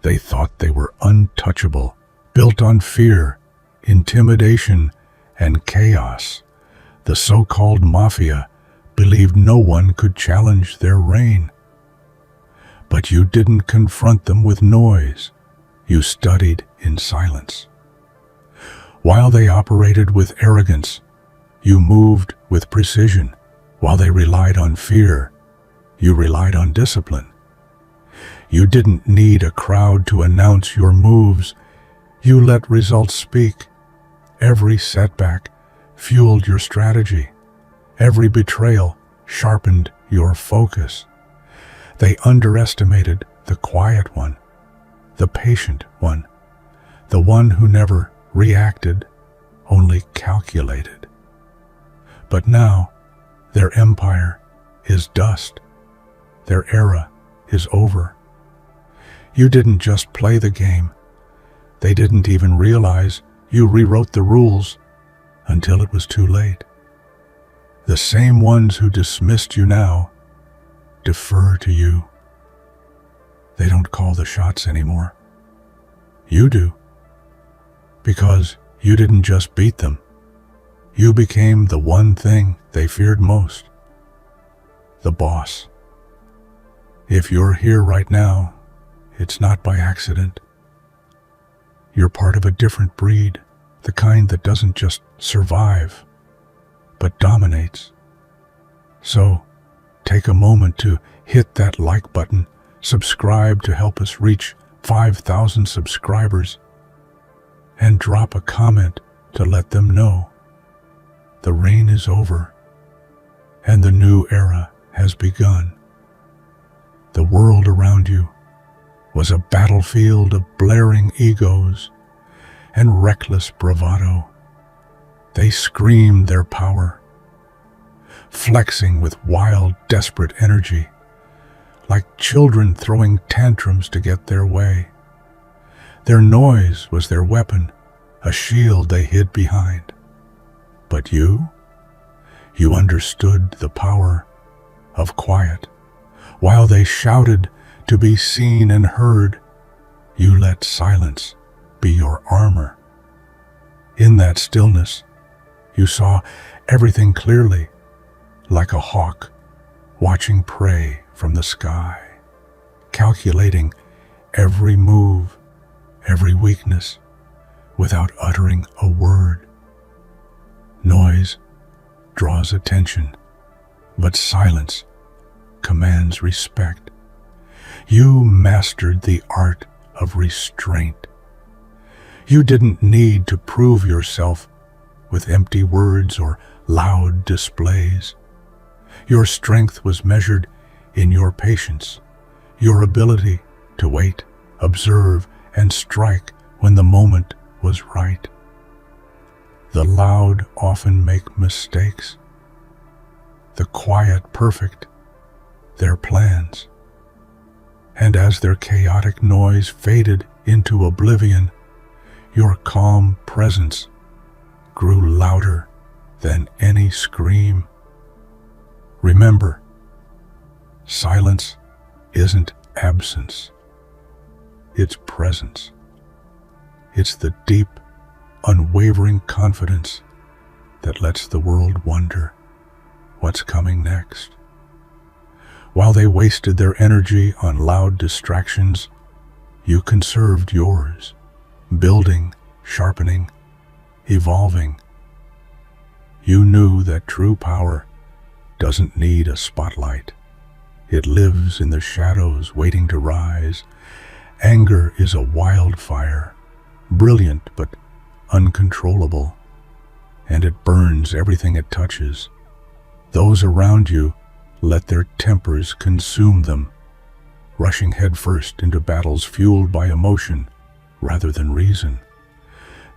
They thought they were untouchable, built on fear, intimidation, and chaos. The so-called mafia believed no one could challenge their reign. But you didn't confront them with noise. You studied in silence. While they operated with arrogance, you moved with precision. While they relied on fear, you relied on discipline. You didn't need a crowd to announce your moves. You let results speak. Every setback fueled your strategy. Every betrayal sharpened your focus. They underestimated the quiet one, the patient one, the one who never reacted, only calculated. But now, their empire is dust. Their era is over. You didn't just play the game. They didn't even realize you rewrote the rules until it was too late. The same ones who dismissed you now defer to you. They don't call the shots anymore. You do. Because you didn't just beat them. You became the one thing they feared most. The boss. If you're here right now, it's not by accident. You're part of a different breed, the kind that doesn't just survive, but dominates. So, take a moment to hit that like button, subscribe to help us reach 5,000 subscribers, and drop a comment to let them know the reign is over and the new era has begun. The world around you was a battlefield of blaring egos and reckless bravado. They screamed their power, flexing with wild, desperate energy, like children throwing tantrums to get their way. Their noise was their weapon, a shield they hid behind. But you understood the power of quiet. While they shouted to be seen and heard, you let silence be your armor. In that stillness, you saw everything clearly, like a hawk watching prey from the sky, calculating every move, every weakness, without uttering a word. Noise draws attention, but silence commands respect. You mastered the art of restraint. You didn't need to prove yourself with empty words or loud displays. Your strength was measured in your patience, your ability to wait, observe, and strike when the moment was right. The loud often make mistakes. The quiet perfect their plans. And as their chaotic noise faded into oblivion, your calm presence grew louder than any scream. Remember, silence isn't absence. It's presence. It's the deep, unwavering confidence that lets the world wonder what's coming next. While they wasted their energy on loud distractions, you conserved yours, building, sharpening, evolving. You knew that true power doesn't need a spotlight. It lives in the shadows, waiting to rise. Anger is a wildfire, brilliant but uncontrollable, and it burns everything it touches. Those around you let their tempers consume them, rushing headfirst into battles fueled by emotion rather than reason.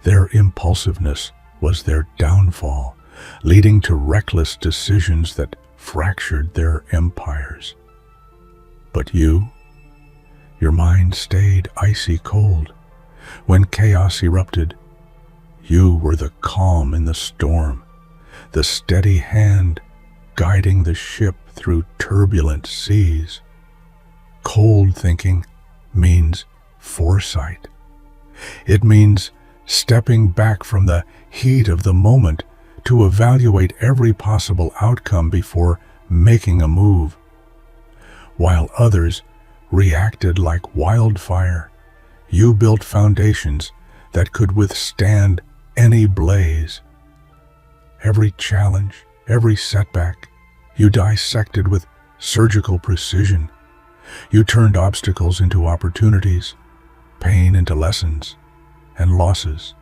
Their impulsiveness was their downfall, leading to reckless decisions that fractured their empires. But your mind stayed icy cold. When chaos erupted, you were the calm in the storm, the steady hand guiding the ship through turbulent seas. Cold thinking means foresight. It means stepping back from the heat of the moment to evaluate every possible outcome before making a move. While others reacted like wildfire, you built foundations that could withstand any blaze. Every challenge, every setback, you dissected with surgical precision. You turned obstacles into opportunities, pain into lessons, and losses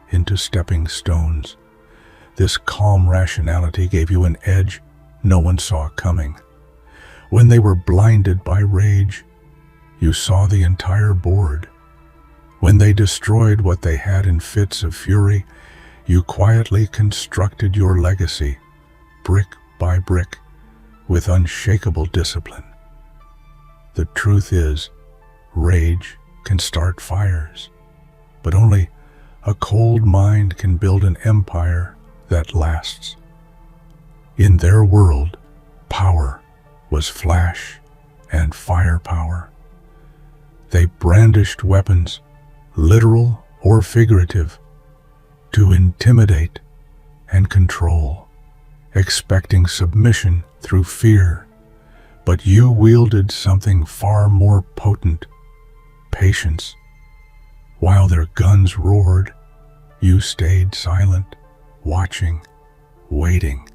into stepping stones. This calm rationality gave you an edge no one saw coming. When they were blinded by rage, you saw the entire board. When they destroyed what they had in fits of fury, you quietly constructed your legacy, brick by brick, with unshakable discipline. The truth is, rage can start fires, but only a cold mind can build an empire that lasts. In their world, power was flash and firepower. They brandished weapons, literal or figurative, to intimidate and control, expecting submission through fear. But you wielded something far more potent: patience. While their guns roared, you stayed silent, watching, waiting.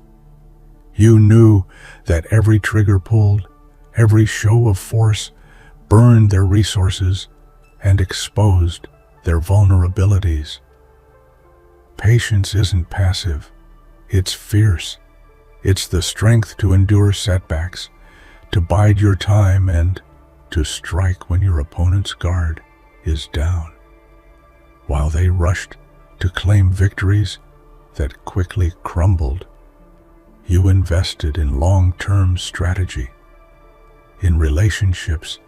You knew that every trigger pulled, every show of force, burned their resources and exposed their vulnerabilities. Patience isn't passive, it's fierce. It's the strength to endure setbacks, to bide your time, and to strike when your opponent's guard is down. While they rushed to claim victories that quickly crumbled, you invested in long-term strategy, in relationships,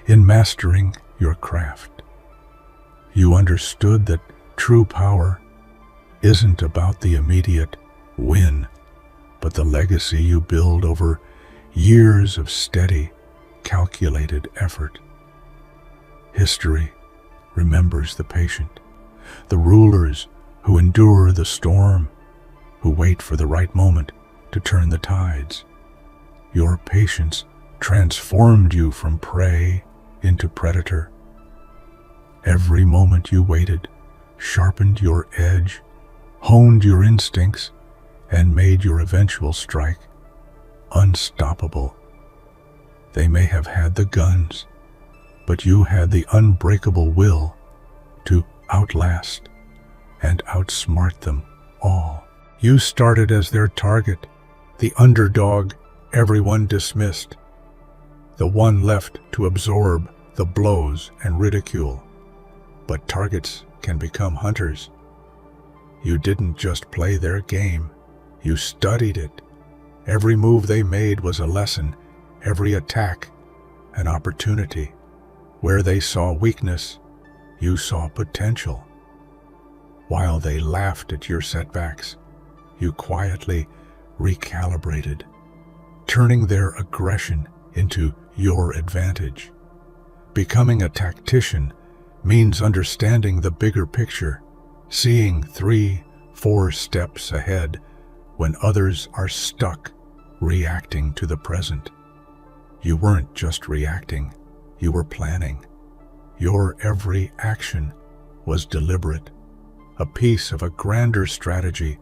in mastering your craft. You understood that true power isn't about the immediate win, but the legacy you build over years of steady, calculated effort. History remembers the patient, the rulers who endure the storm, who wait for the right moment to turn the tides. Your patience transformed you from prey into predator. Every moment you waited sharpened your edge, honed your instincts, and made your eventual strike unstoppable. They may have had the guns, but you had the unbreakable will to outlast and outsmart them all. You started as their target, the underdog everyone dismissed, the one left to absorb the blows and ridicule. But targets can become hunters. You didn't just play their game, you studied it. Every move they made was a lesson, every attack an opportunity. Where they saw weakness, you saw potential. While they laughed at your setbacks, you quietly recalibrated, turning their aggression into your advantage. Becoming a tactician means understanding the bigger picture, seeing 3-4 steps ahead when others are stuck reacting to the present. You weren't just reacting, you were planning. Your every action was deliberate, a piece of a grander strategy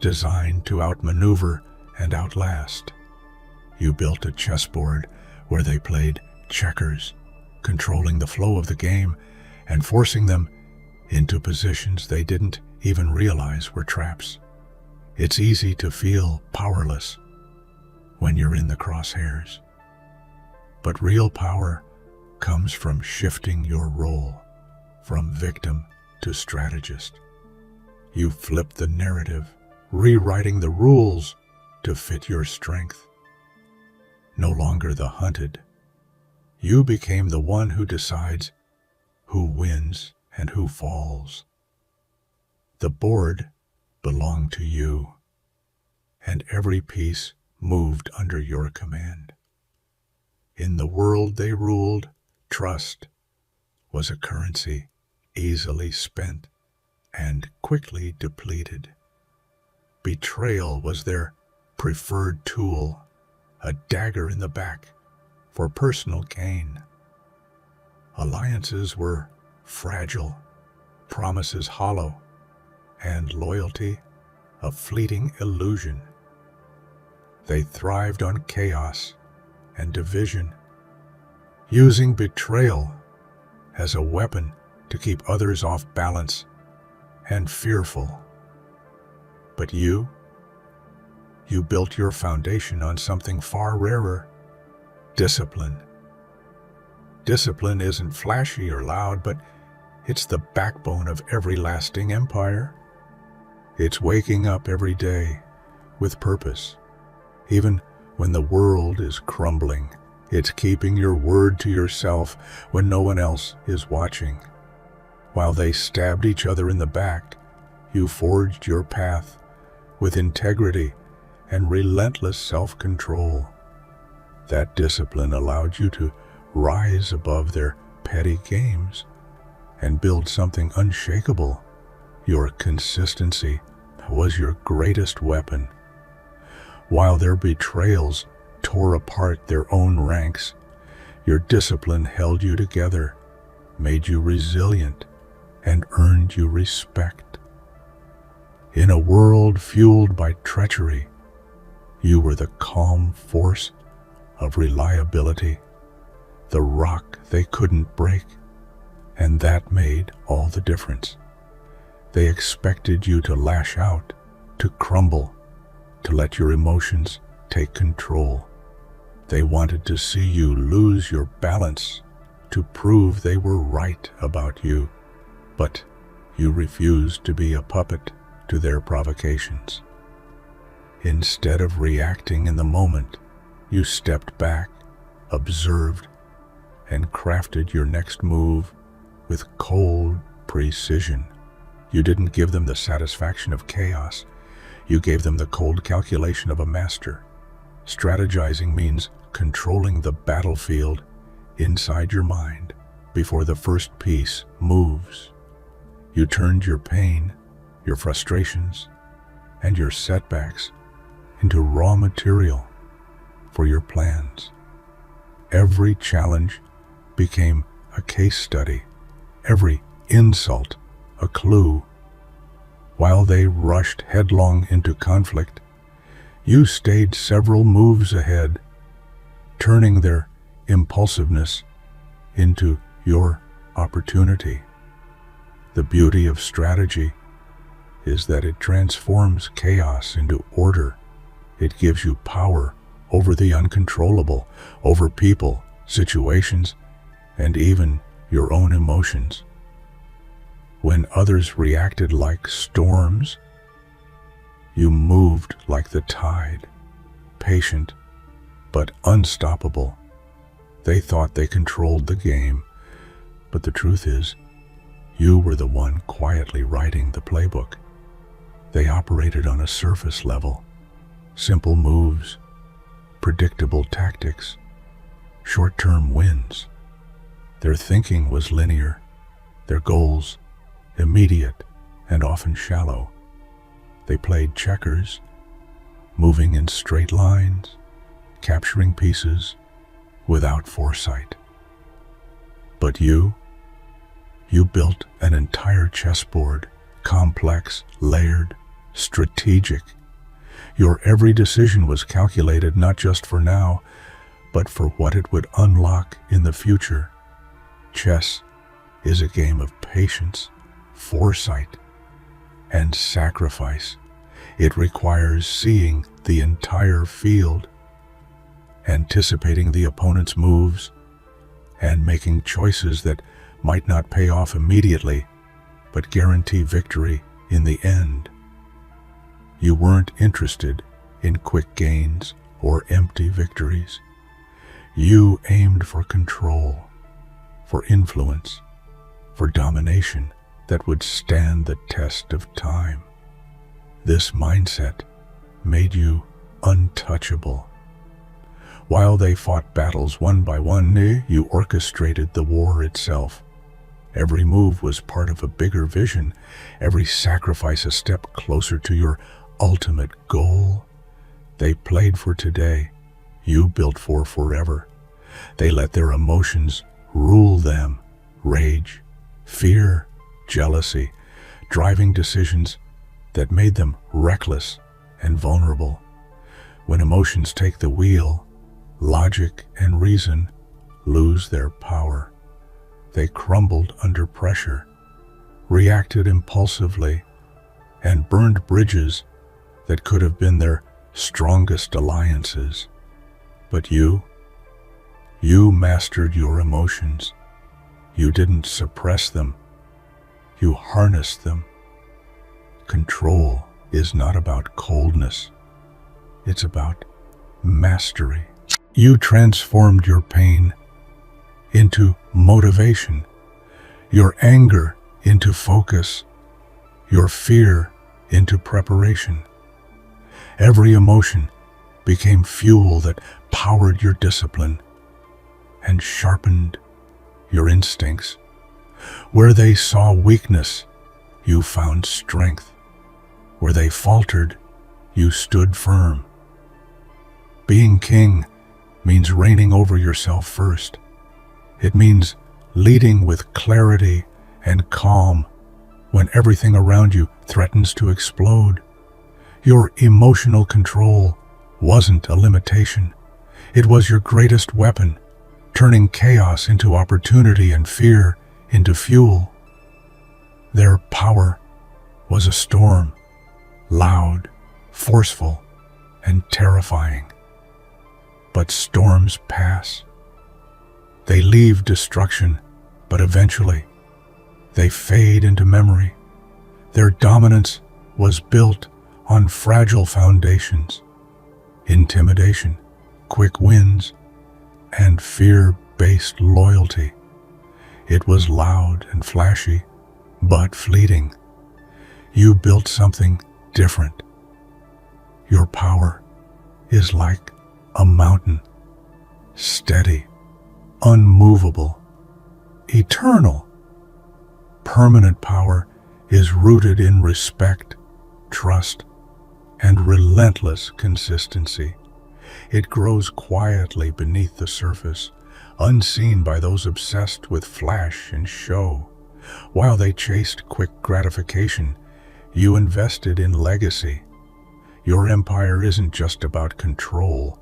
designed to outmaneuver and outlast. You built a chessboard where they played checkers, controlling the flow of the game and forcing them into positions they didn't even realize were traps. It's easy to feel powerless when you're in the crosshairs. But real power comes from shifting your role from victim to strategist. You flipped the narrative, rewriting the rules to fit your strength. No longer the hunted, you became the one who decides who wins and who falls. The board belonged to you, and every piece moved under your command. In the world they ruled, trust was a currency easily spent and quickly depleted. Betrayal was their preferred tool, a dagger in the back for personal gain. Alliances were fragile, promises hollow, and loyalty a fleeting illusion. They thrived on chaos and division, using betrayal as a weapon to keep others off balance and fearful. But you built your foundation on something far rarer: discipline. Discipline isn't flashy or loud, but it's the backbone of every lasting empire. It's waking up every day with purpose, even when the world is crumbling. It's keeping your word to yourself when no one else is watching. While they stabbed each other in the back, you forged your path with integrity and relentless self-control. That discipline allowed you to rise above their petty games and build something unshakable. Your consistency was your greatest weapon. While their betrayals tore apart their own ranks, your discipline held you together, made you resilient, and earned you respect. In a world fueled by treachery, you were the calm force of reliability, the rock they couldn't break, and that made all the difference. They expected you to lash out, to crumble, to let your emotions take control. They wanted to see you lose your balance, to prove they were right about you. But you refused to be a puppet to their provocations. Instead of reacting in the moment, you stepped back, observed, and crafted your next move with cold precision. You didn't give them the satisfaction of chaos. You gave them the cold calculation of a master. Strategizing means controlling the battlefield inside your mind before the first piece moves. You turned your pain, your frustrations, and your setbacks into raw material for your plans. Every challenge became a case study, every insult a clue. While they rushed headlong into conflict, you stayed several moves ahead, turning their impulsiveness into your opportunity. The beauty of strategy is that it transforms chaos into order. It gives you power over the uncontrollable, over people, situations, and even your own emotions. When others reacted like storms, you moved like the tide, patient but unstoppable. They thought they controlled the game, but the truth is, you were the one quietly writing the playbook. They operated on a surface level: simple moves, predictable tactics, short-term wins. Their thinking was linear, their goals immediate and often shallow. They played checkers, moving in straight lines, capturing pieces without foresight. But you built an entire chessboard, complex, layered, strategic. Your every decision was calculated not just for now, but for what it would unlock in the future. Chess is a game of patience, foresight, and sacrifice. It requires seeing the entire field, anticipating the opponent's moves, and making choices that might not pay off immediately, but guarantee victory in the end. You weren't interested in quick gains or empty victories. You aimed for control, for influence, for domination that would stand the test of time. This mindset made you untouchable. While they fought battles one by one, you orchestrated the war itself. Every move was part of a bigger vision, every sacrifice a step closer to your ultimate goal. They played for today, you built for forever. They let their emotions rule them, rage, fear, jealousy, driving decisions that made them reckless and vulnerable. When emotions take the wheel, logic and reason lose their power. They crumbled under pressure, reacted impulsively, and burned bridges that could have been their strongest alliances. But you mastered your emotions. You didn't suppress them. You harnessed them. Control is not about coldness. It's about mastery. You transformed your pain into motivation, your anger into focus, your fear into preparation. Every emotion became fuel that powered your discipline and sharpened your instincts. Where they saw weakness, you found strength. Where they faltered, you stood firm. Being king means reigning over yourself first. It means leading with clarity and calm when everything around you threatens to explode. Your emotional control wasn't a limitation. It was your greatest weapon, turning chaos into opportunity and fear into fuel. Their power was a storm, loud, forceful, and terrifying. But storms pass. They leave destruction, but eventually they fade into memory. Their dominance was built on fragile foundations, intimidation, quick wins, and fear-based loyalty. It was loud and flashy, but fleeting. You built something different. Your power is like a mountain, steady, unmovable, eternal. Permanent power is rooted in respect, trust, and relentless consistency. It grows quietly beneath the surface, unseen by those obsessed with flash and show. While they chased quick gratification, you invested in legacy. Your empire isn't just about control.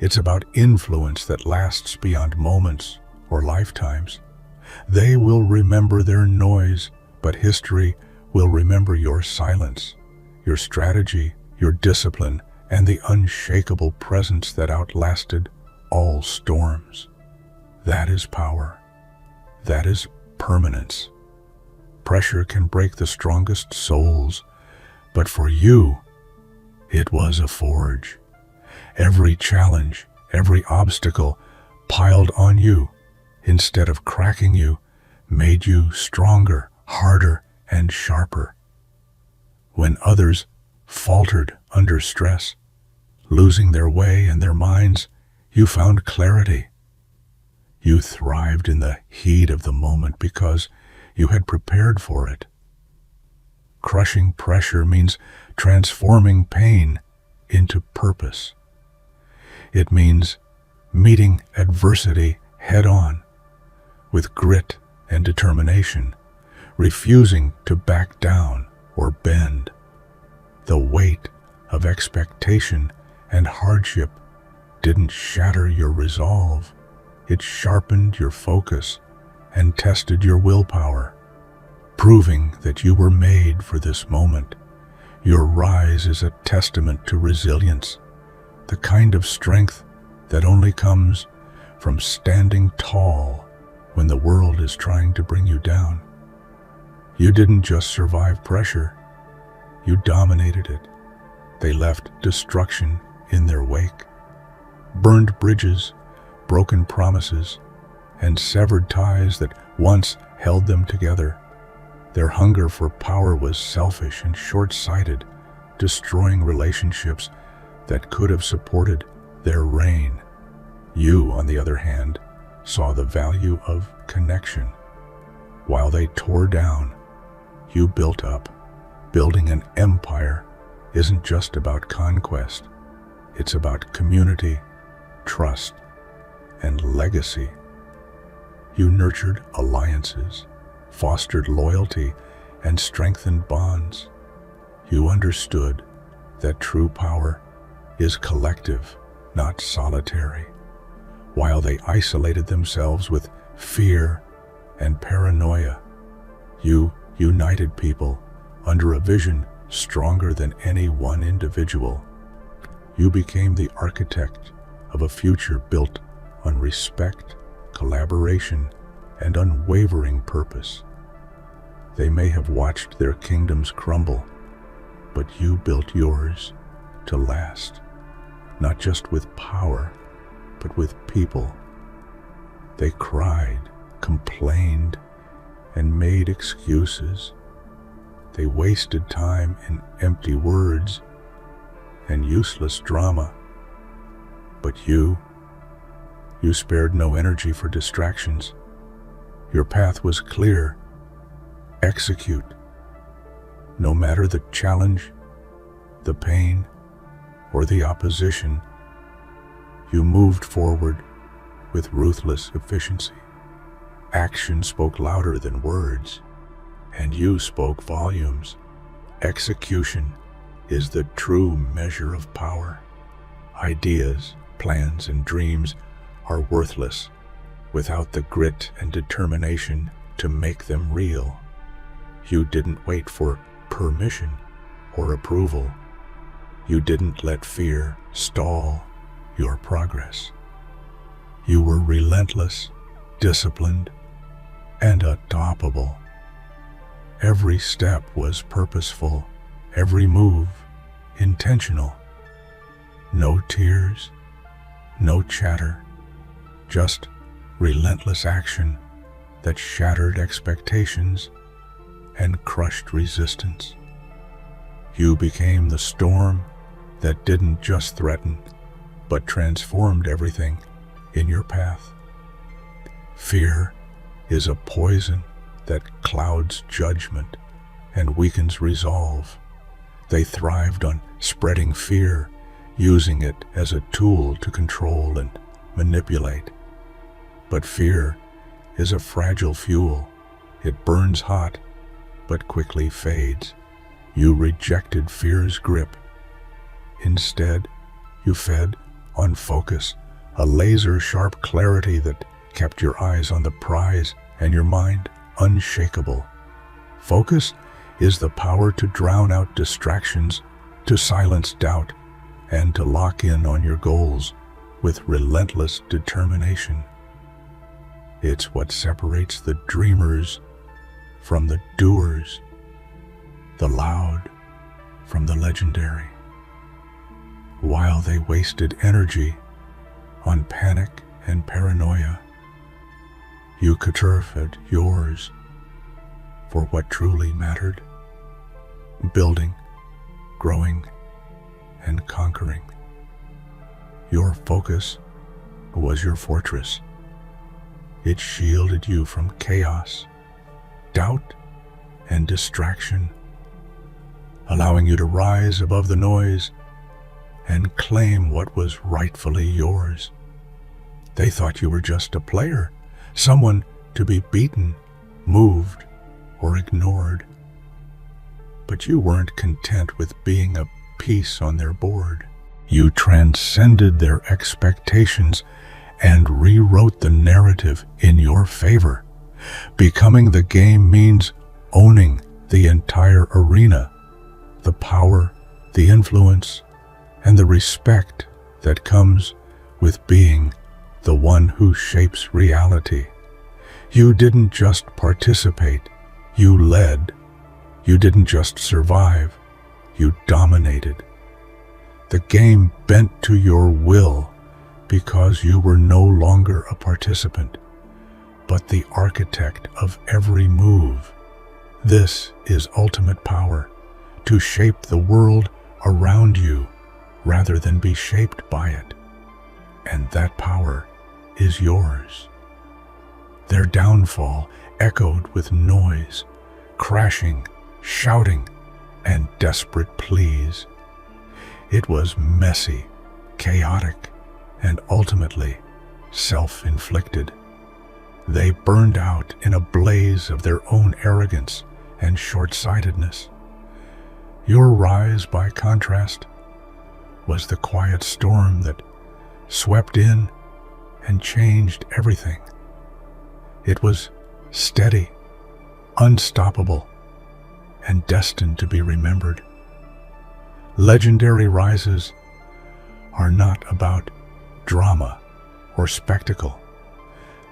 It's about influence that lasts beyond moments or lifetimes. They will remember their noise, but history will remember your silence, your strategy, your discipline, and the unshakable presence that outlasted all storms. That is power. That is permanence. Pressure can break the strongest souls, but for you, it was a forge. Every challenge, every obstacle piled on you, instead of cracking you, made you stronger, harder, and sharper. When others faltered under stress, losing their way and their minds, you found clarity. You thrived in the heat of the moment because you had prepared for it. Crushing pressure means transforming pain into purpose. It means meeting adversity head-on with grit and determination, refusing to back down or bend. The weight of expectation and hardship didn't shatter your resolve. It sharpened your focus and tested your willpower, proving that you were made for this moment. Your rise is a testament to resilience, the kind of strength that only comes from standing tall when the world is trying to bring you down. You didn't just survive pressure, you dominated it. They left destruction in their wake. Burned bridges, broken promises, and severed ties that once held them together. Their hunger for power was selfish and short-sighted, destroying relationships that could have supported their reign. You, on the other hand, saw the value of connection. While they tore down, you built up. Building an empire isn't just about conquest. It's about community, trust, and legacy. You nurtured alliances, fostered loyalty, and strengthened bonds. You understood that true power is collective, not solitary. While they isolated themselves with fear and paranoia, you united people under a vision stronger than any one individual. You became the architect of a future built on respect, collaboration, and unwavering purpose. They may have watched their kingdoms crumble, but you built yours to last, not just with power, but with people. They cried, complained, and made excuses. They wasted time in empty words and useless drama. But you spared no energy for distractions. Your path was clear. Execute. No matter the challenge, the pain, or the opposition, you moved forward with ruthless efficiency. Action spoke louder than words, and you spoke volumes. Execution is the true measure of power. Ideas, plans, and dreams are worthless without the grit and determination to make them real. You didn't wait for permission or approval. You didn't let fear stall your progress. You were relentless, disciplined, and unstoppable. Every step was purposeful, every move intentional. No tears, no chatter, just relentless action that shattered expectations and crushed resistance. You became the storm that didn't just threaten, but transformed everything in your path. Fear is a poison that clouds judgment and weakens resolve. They thrived on spreading fear, using it as a tool to control and manipulate. But fear is a fragile fuel. It burns hot, but quickly fades. You rejected fear's grip. Instead, you fed on focus, a laser-sharp clarity that kept your eyes on the prize and your mind unshakable. Focus is the power to drown out distractions, to silence doubt, and to lock in on your goals with relentless determination. It's what separates the dreamers from the doers, the loud from the legendary. While they wasted energy on panic and paranoia, you carved yours for what truly mattered: building, growing, and conquering. Your focus was your fortress. It shielded you from chaos, doubt, and distraction, allowing you to rise above the noise and claim what was rightfully yours. They thought you were just a player, someone to be beaten, moved, or ignored. But you weren't content with being a piece on their board. You transcended their expectations and rewrote the narrative in your favor. Becoming the game means owning the entire arena, the power, the influence, and the respect that comes with being the one who shapes reality. You didn't just participate, you led. You didn't just survive, you dominated. The game bent to your will because you were no longer a participant, but the architect of every move. This is ultimate power, to shape the world around you rather than be shaped by it. And that power is yours. Their downfall echoed with noise, crashing, shouting, and desperate pleas. It was messy, chaotic, and ultimately self-inflicted. They burned out in a blaze of their own arrogance and short-sightedness. Your rise, by contrast, was the quiet storm that swept in and changed everything. It was steady, unstoppable, and destined to be remembered. Legendary rises are not about drama or spectacle.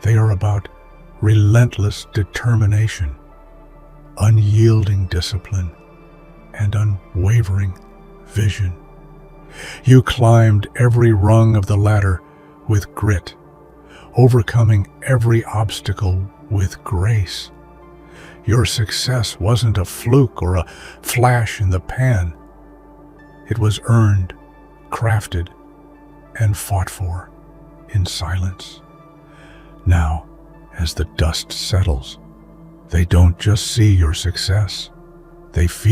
They are about relentless determination, unyielding discipline, and unwavering vision. You climbed every rung of the ladder with grit, overcoming every obstacle with grace. Your success wasn't a fluke or a flash in the pan. It was earned, crafted, and fought for in silence. Now, as the dust settles, they don't just see your success, they feel